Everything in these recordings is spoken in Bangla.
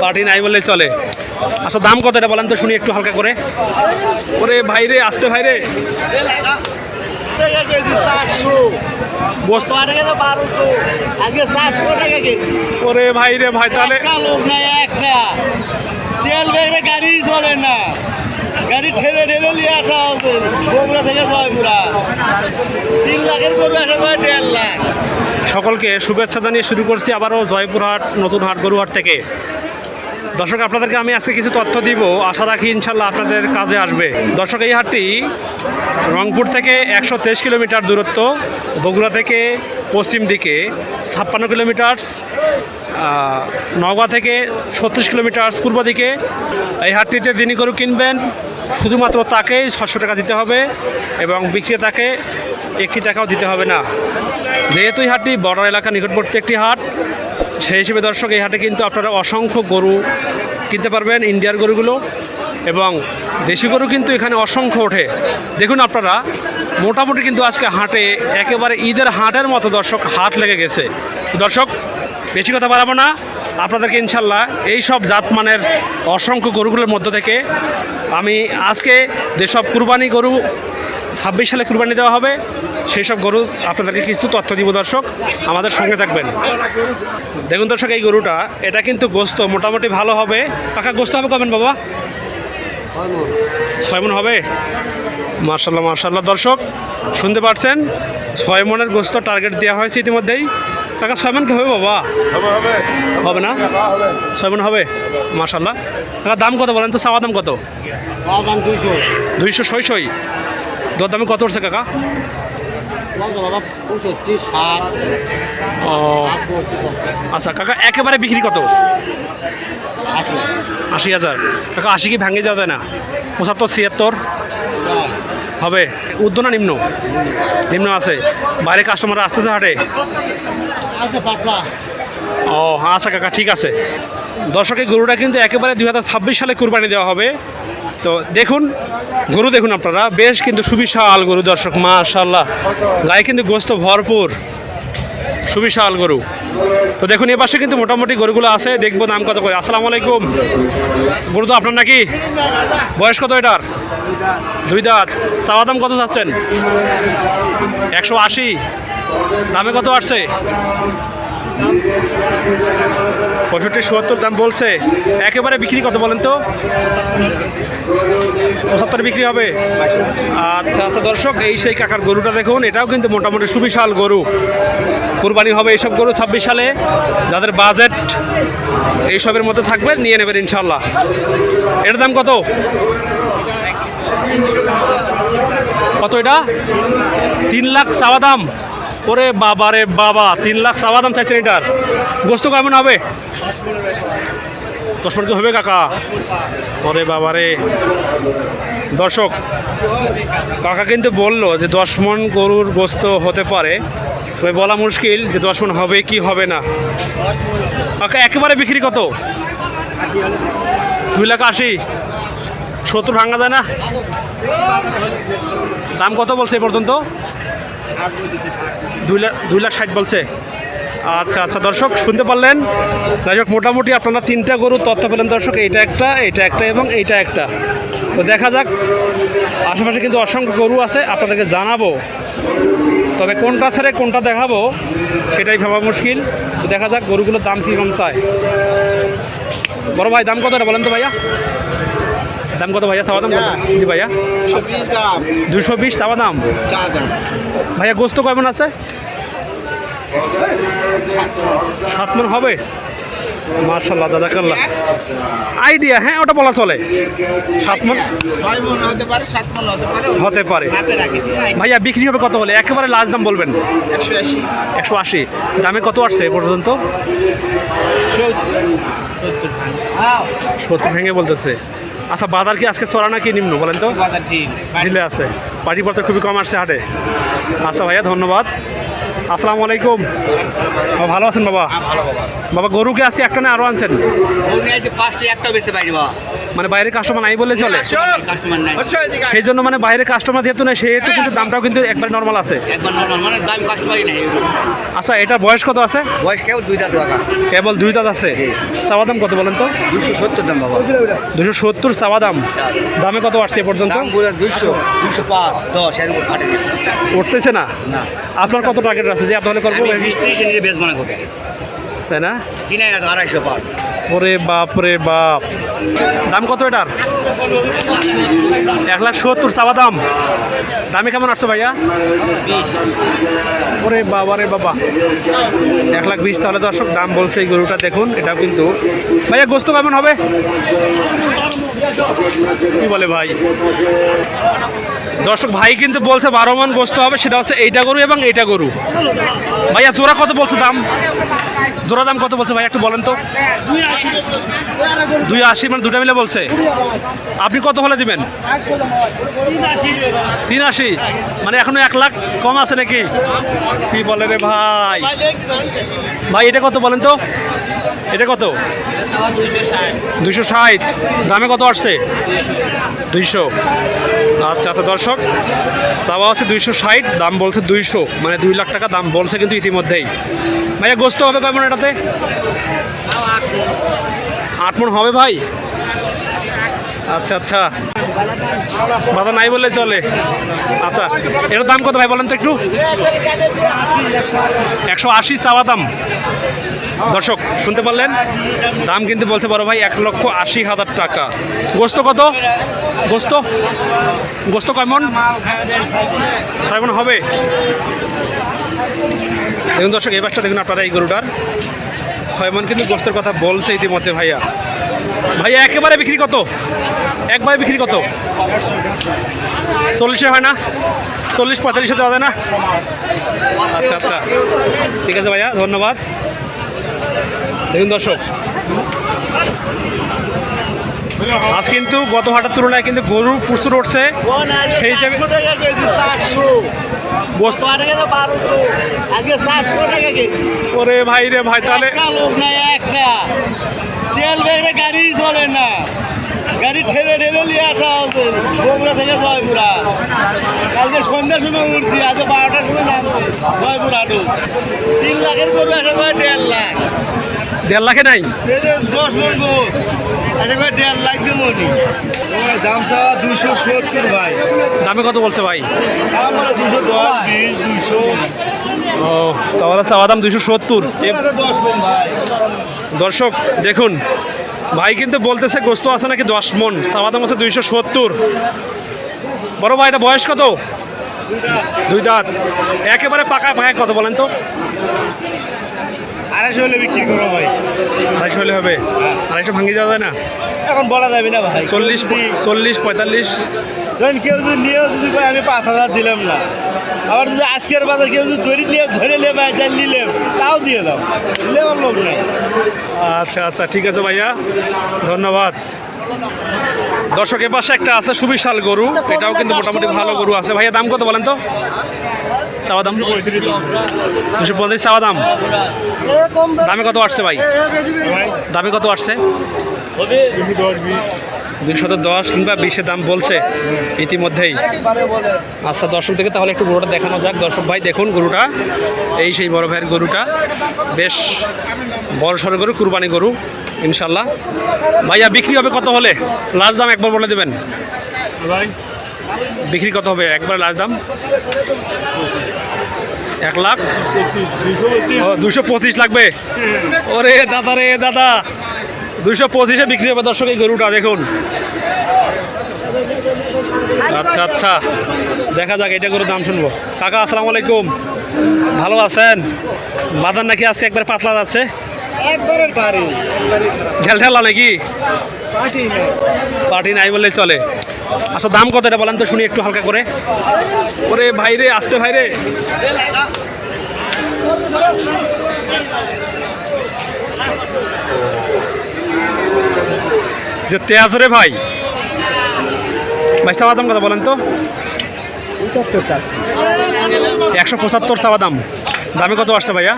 পার্টি নাই বললেই চলে। আচ্ছা দাম কত এটা বলেন তো শুনি একটু হালকা করে। ওরে ভাইরে আসতে ভাইরে ওরে ভাই রে ভাই তাহলে তেল বেগরে গাড়ি চলে না, গাড়ি ঠেলে ঠেলে নিয়ে আসা হবে বগুড়া থেকে জয়পুরা। 3 লাখের গরু আসা করে 1.5 লাখ। সকলকে শুভেচ্ছা জানিয়ে শুরু করছি আবারও জয়পুরহাট নতুন হাট গরুহাট থেকে। দর্শক আপনাদেরকে আমি আজকে কিছু তথ্য দিব, আশা রাখি ইনশাল্লাহ আপনাদের কাজে আসবে। দর্শক এই হাটটি রংপুর থেকে 123 কিলোমিটার দূরত্ব, বগুড়া থেকে পশ্চিম দিকে 56 কিলোমিটার, নওগাঁ থেকে 36 কিলোমিটার পূর্ব দিকে। এই হাটটিতে যিনি গরু কিনবেন শুধুমাত্র তাকেই 600 টাকা দিতে হবে এবং বিক্রেতাকে 1 টাকাও দিতে হবে না। যেহেতু এই হাটটি বর্ডার এলাকার নিকটবর্তী একটি হাট, সেই হিসেবে দর্শক এই হাটে কিন্তু আপনারা অসংখ্য গরু কিনতে পারবেন, ইন্ডিয়ার গরুগুলো এবং দেশি গরু কিন্তু এখানে অসংখ্য ওঠে। দেখুন আপনারা মোটামুটি কিন্তু আজকে হাটে একেবারে ঈদের হাটের মতো দর্শক হাট লেগে গেছে। দর্শক বেশি কথা বাড়াবো না, আপনাদেরকে ইনশাল্লাহ এই সব জাতমানের অসংখ্য গরুগুলোর মধ্য থেকে আমি আজকে যেসব কুরবানি গরু 26 সালে কুরবানি দেওয়া হবে সেই সব গরু আপনাদেরকে কিছু তথ্য দিব। দর্শক আমাদের সঙ্গে থাকবেন। দেখুন দর্শক এই গরুটা, এটা কিন্তু গোস্ত মোটামুটি ভালো হবে। কাকা গোস্ত হবে কবেন বাবা? 6 মণ হবে। মার্শাল্লাহ মার্শাল্লাহ। দর্শক শুনতে পাচ্ছেন 6 মণের গোস্ত টার্গেট দেওয়া হয়েছে ইতিমধ্যেই। কাকা 6 মণ কি হবে বাবা? হবে না? 6 মণ হবে। মার্শাল্লাহ। কাকা দাম কত বলেন তো? চাওয়া দাম কত? 200 সই। দর দামে কত উঠছে কাকা? ও আচ্ছা কাকা একেবারে বিক্রি কত? 80,000। কাকা 80 কি ভাঙে যাওয়া যায় না? 75 76 হবে। ঊর্ধ্ব না নিম্ন? নিম্ন আছে। বাইরে কাস্টমার আসতেছে হাটে? ও আচ্ছা কাকা ঠিক আছে। দর্শক এই গরুটা কিন্তু একেবারে 2026 সালে কুরবানি দেওয়া হবে। তো দেখুন গরু দেখুন আপনারা, বেশ কিন্তু সুবিশাল গরু দর্শক, মাশাআল্লাহ। গায়ে কিন্তু গোস্ত ভরপুর, সুবিশাল গরু। তো দেখুন এ পাশে কিন্তু মোটামুটি গরুগুলো আছে, দেখবো দাম কত করে। আসসালামু আলাইকুম। গরু তো আপনার নাকি? বয়স কত এটার? 2 দাঁত। চাওয়া দাম কত চাচ্ছেন? 180। দামে কত আসছে? 65 70 দাম বলছে। একেবারে বিক্রি কত বলেন তো? 75 বিক্রি হবে। আচ্ছা আচ্ছা দর্শক এই সেই কাকার গরুটা দেখুন, এটাও কিন্তু মোটামুটি সুবিশাল গরু, কুরবানি হবে এইসব গরু 26 সালে। যাদের বাজেট এইসবের মধ্যে থাকবে নিয়ে নেবেন ইনশাল্লাহ। এটার দাম কত? কত এটা? 3 লাখ চাওয়া দাম। ওরে বাবা রে বাবা, 3 লাখ চাওয়া দাম চাইছেন এটার। গোস্ত কেমন হবে? 10 মণ কি হবে কাকা? ওরে বাবা রে। দর্শক কাকা কিন্তু বললো যে 10 মণ গরুর গোস্ত হতে পারে, তবে বলা মুশকিল যে 10 মণ হবে কি হবে না। কাকা একেবারে বিক্রি কত? 2,80,000। 70 ভাঙা যায় না? দাম কত বলছে এ পর্যন্ত? 2,60,000 বলছে। আচ্ছা আচ্ছা দর্শক শুনতে পারলেন। যাই হোক মোটামুটি আপনারা 3টা গরু তথ্য পেলেন দর্শক, এইটা একটা, এইটা একটা এবং এইটা একটা। তো দেখা যাক, আশেপাশে কিন্তু অসংখ্য গরু আছে, আপনাদেরকে জানাবো। তবে কোনটা ছেড়ে কোনটা দেখাবো সেটাই ভাবা মুশকিল। তো দেখা যাক গরুগুলোর দাম কী কম চায়। বড় ভাই দাম কত এটা বলেন তো ভাইয়া? দাম কত ভাইয়া? চাওয়া দাম কত? জি ভাইয়া 220 চাওয়া দাম। ভাইয়া গোস্ত কেমন আছে? 7 মণ হবে। মাশাআল্লাহ জাযাকাল্লাহ। আইডিয়া হ্যাঁ ওটা বলা চলে। 7 মণ 6 মণ হতে পারে, 7 মণ হতে পারে। ভাইয়া বিক্রি হবে কত হলে? একেবারে লাস্ট দাম বলবেন। 180। 180। দামে কত আসছে এ পর্যন্ত? 70 ভেঙে বলতেছে। আচ্ছা বাজার কি আজকে চড়া নাকি নিম্ন বলেন তো? বাজার ঠিক ঢিলে আছে, পাটিপত্র খুবই কম আসছে হাটে। আচ্ছা ভাইয়া ধন্যবাদ। আসসালামু আলাইকুম। ভালো আছেন বাবা? ভালো বাবা। বাবা গরু কি আজকে একটা না আরও আনছেন? একটা বেচতে পারি বাবা। মানে বাইরের কাস্টমার নাই বলে চলে, কাস্টমার নাই, সেই জন্য মানে বাইরের কাস্টমার যেহেতু না সেহেতু কিন্তু দামটাও কিন্তু একবার নর্মাল আছে। একবার নর্মাল মানে দাম কাস্টমারই নাই। আচ্ছা, এটার বয়স কত আছে? বয়স কেউ 2 দাঁত লাগা, কেবল 2 দাঁত আছে। চাওয়া দাম কত বলেন তো? 270 দাম বাবা। 270 চাওয়া দাম। দামে কত আসছে এ পর্যন্ত? দাম পুরো 200, 205, 10 এর উপর ফাটে উঠতেছে না। না। আপনার কত টার্গেট আছে যে আপনার করবো? আমি 20-30 এর নিচে বেচবো না কোটে। তাই না? কিনে গেছে 250 পার। ওরে বাপ রে বাপ, দাম কত এটার? 1,70,000 চাওয়া দাম। দামে কেমন আসছে ভাইয়া? 20। ওরে বাবা রে বাবা, 1,20,000। তাহলে দর্শক দাম বলছে এই গরুটা, দেখুন এটাও কিন্তু। ভাইয়া গোস্ত কেমন হবে? কি বলে ভাই? দর্শক ভাই কিন্তু বলছে 12 মণ গোস্ত হবে, সেটা হচ্ছে এইটা গরু এবং এইটা গরু। ভাইয়া জোড়া কত বলছে দাম? জোড়া দাম কত বলছে ভাই একটু বলেন তো? 280, মানে দুটা মিলে বলছে। আপনি কত হলে দিবেন? 83, মানে এখনো 1 লাখ কম আছে নাকি? কি বলে রে ভাই? ভাই এটা কত বলেন তো? এটা কত? 260। দামে কত আসছে? 200। আচ্ছা আচ্ছা দর্শক, চাওয়া আছে 260, দাম বলছে 200, মানে 2 লাখ টাকা দাম বলছে কিন্তু ইতিমধ্যেই। ভাইয়া গোস্ত হবে কেমন এটাতে? 8 মণ হবে ভাই। আচ্ছা আচ্ছা, বাধা নাই বললে চলে। আচ্ছা, এটার দাম কত ভাই বলেন তো একটু? 180 চাওয়া দাম। দর্শক শুনতে পারলেন, দাম কিন্তু বলছে বড় ভাই 1,80,000 টাকা। গোস্ত কত? গোস্ত গোস্ত কেমন? 6 মণ হবে। দেখুন দর্শক, এই বাসটা দেখুন আপনারা, এই গরুটার 6 মণ কিন্তু গোস্তের কথা বলছে ইতিমধ্যে ভাইয়া। ভাইয়া একেবারে বিক্রি কত? একবারে বিক্রি কত? 40-এ হয় না? 40-45-এ দেওয়া যায় না? আচ্ছা আচ্ছা, ঠিক আছে ভাইয়া, ধন্যবাদ। দেখুন দর্শক, আজ কিন্তু গত হাটের তুলনায় কিন্তু গরু প্রচুর উঠছে, সেই হিসাবে গোস্ত। ওরে ভাই রে ভাই, তাহলে তেল বেগরে গাড়ি চলে না, গাড়ি ঠেলে ঠেলে নিয়ে আসা হচ্ছে বগুড়া থেকে জয়পুরা। কালকে সন্ধ্যার সময় উঠছি, আজ 12টার সময় নামছে জয়পুরা হাটু। 3 লাখের গরু আসে ভাই 1.5 লাখ। 1.5 লাখে নাই? 10 মণ গোস আসে ভাই 1.5 লাখ দিয়ে মনি। দাম চাওয়া 270 ভাই। দামে কত বলছে ভাই? দাম মানে 210, 20, 200। ও, তাহলে চাওয়া দাম 270। 10 মণ ভাই। দর্শক দেখুন, ভাই কিন্তু বলতেছে গোস্ত আছে নাকি 10 মণ, চাওয়া দাম আছে 270। বড় ভাই এটা বয়স কত? 2 দাঁত। একেবারে পাকা পাকা কত বলেন তো? 250 হলে বিক্রি করো ভাই। 250 হলে হবে? 250 ভাঙিয়ে যাওয়া যায় না? এখন বলা যাবে না ভাই। 40, 45। ধরেন কেউ যদি নিয়েও যদি ভাই আমি 5,000 দিলাম না, আবার যদি আজকের বাজার কেউ যদি ধরে নিয়ে ভাই যাই নিলেম, তাও দিয়ে দাও, লেবার লোক নেই। আচ্ছা আচ্ছা, ঠিক আছে ভাইয়া, ধন্যবাদ। দর্শক এ পাশে একটা আছে সুবিশাল গরু, এটাও কিন্তু মোটামুটি ভালো গরু আছে। ভাইয়া দাম কত বলেন তো? চাওয়া দাম 250 চাওয়া দাম। দামে কত আসছে ভাই? দামে কত আসছে? 210 কিংবা 20-এর দাম বলছে ইতিমধ্যেই। আচ্ছা দর্শক থেকে তাহলে একটু গরুটা দেখানো যাক। দর্শক ভাই দেখুন গরুটা, এই সেই বড় ভাইয়ের গরুটা, বেশ বড় সড়ো গরু, কুরবানি গরু ইনশাল্লাহ। ভাইয়া বিক্রি হবে কত হলে? লাস্ট দাম একবার বলে দেবেন ভাই, বিক্রি কত হবে একবার লাস্ট দাম? 1 লাখ 225 লাগবে? ওরে দাদা রে দাদা, 225-এ বিক্রি হবে দর্শক এই গরুটা, দেখুন। আচ্ছা আচ্ছা, দেখা যাক, এটা গরুর দাম শুনবো। কাকা আসসালামু আলাইকুম, ভালো আছেন? বাজার নাকি আজকে একবার পাতলা যাচ্ছে, ঢেলঢেলা নাকি? পার্টি নাই বললে চলে। আচ্ছা দাম কত এটা বলেন তো শুনি একটু হালকা করে। ওরে ভাইরে, আসতে ভাইরে। যে তেজ রে ভাই, ভাই চাওয়া দাম কত বলেন তো? 175 চাওয়া দাম। দামে কত আসছে ভাইয়া?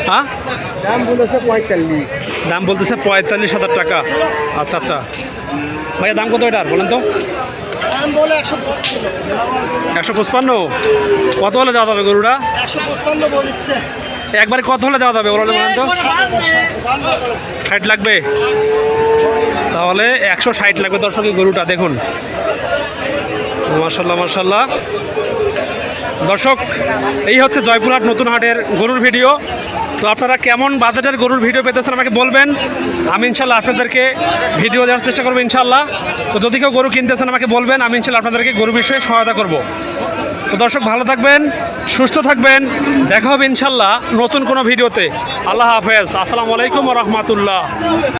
হ্যাঁ, দাম বলেছে 45। দাম বলতেছে 45,000 টাকা। আচ্ছা আচ্ছা ভাইয়া, দাম কত এটার বলেন তো? দাম বলে 155। কত হলে দেওয়া যাবে গরুটা? 155 বলছে। একবারে কত হলে দেওয়া যাবে বলেন তো? 60 লাগবে? তাহলে 160 লাগবে দর্শক এই গরুটা। দেখুন, মাশাল্লাহ মাশাল্লাহ। দর্শক, এই হচ্ছে জয়পুরহাট নতুন হাটের গরুর ভিডিও। তো আপনারা কেমন বাজেটের গরুর ভিডিও পেতেছেন আমাকে বলবেন, আমি ইনশাল্লাহ আপনাদেরকে ভিডিও দেওয়ার চেষ্টা করবো ইনশাল্লাহ। তো যদি কেউ গরু কিনতেছেন আমাকে বলবেন, আমি ইনশাল্লাহ আপনাদেরকে গরু বিষয়ে সহায়তা করব। তো দর্শক, ভালো থাকবেন, সুস্থ থাকবেন, দেখা হবে ইনশাল্লাহ নতুন কোনো ভিডিওতে। আল্লাহ হাফেজ, আসসালামু আলাইকুম ওয়া রাহমাতুল্লাহ।